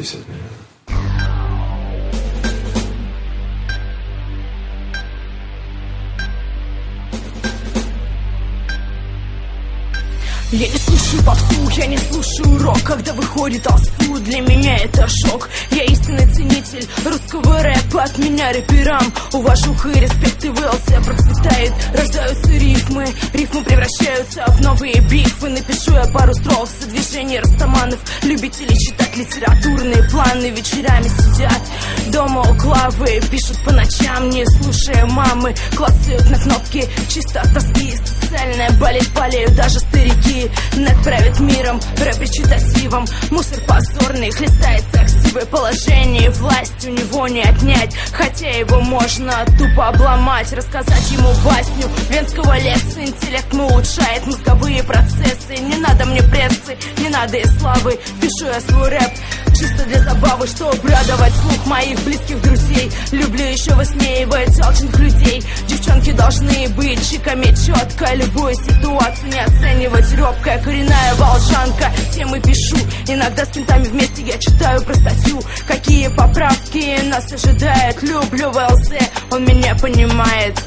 Отступитесь от меня. Я не слушаю попсу, я не слушаю рок. Когда выходит алсу, для меня это шок. Я истинный ценитель русского рэпа. От меня рэперам уважуха и респект. И в ЛС процветает, рождаются рифмы. Рифмы превращаются в новые бифы. Напишу я пару строк со движений растаманов. Любители читать литературные планы. Вечерами сидят дома у главы, пишут по ночам, не слушая мамы. Клацают на кнопки чисто от тоски. Социальная болезнь, болеют даже старики. Нет правит миром, рэп речитативом. Мусор позорный, хлестает саксивое положение. Власть у него не отнять, хотя его можно тупо обломать. Рассказать ему басню Венского леса. Интеллект улучшает мозговые процессы. Не надо мне прессы, не надо и славы. Пишу я свой рэп чисто для забавы, чтобы радовать слух моих близких друзей. Люблю еще высмеивать алчных людей. Девчонки должны быть чиками четко. Любую ситуацию не оценивать. Робкая коренная волжанка, темы пишу. Иногда с кентами вместе я читаю про статью. Какие поправки нас ожидают. Люблю ВЛС, он меня понимает.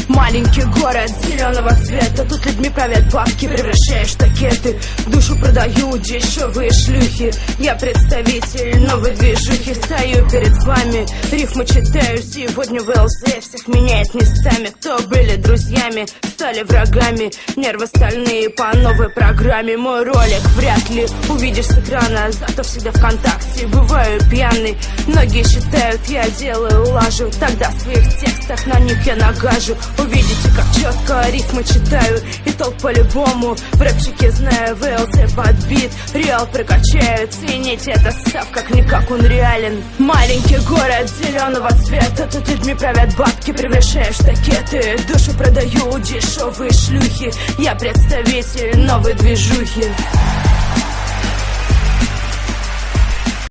Маленький город зеленого цвета. Тут людьми правят бабки, превращаешь в такеты. Душу продаю дешевые шлюхи. Я представитель новой движухи. Стою перед вами, рифмы читаю. Сегодня в ЛС всех меняет местами. Кто были друзьями, стали врагами. Нервы стальные по новой программе. Мой ролик вряд ли увидишь с экрана. Зато всегда ВКонтакте бываю пьяный. Многие считают, я делаю лажу. Тогда в своих текстах на них я нагажу. Увидите, как четко рифмы читаю. И толк по-любому в рэпчике знаю. ВЛС подбит, реал прокачаю. Цените это став, как-никак он реален. Маленький город зеленого цвета. Тут людьми правят бабки, превращаешь в такеты. Душу продаю дешевые шлюхи. Я представитель новой движухи.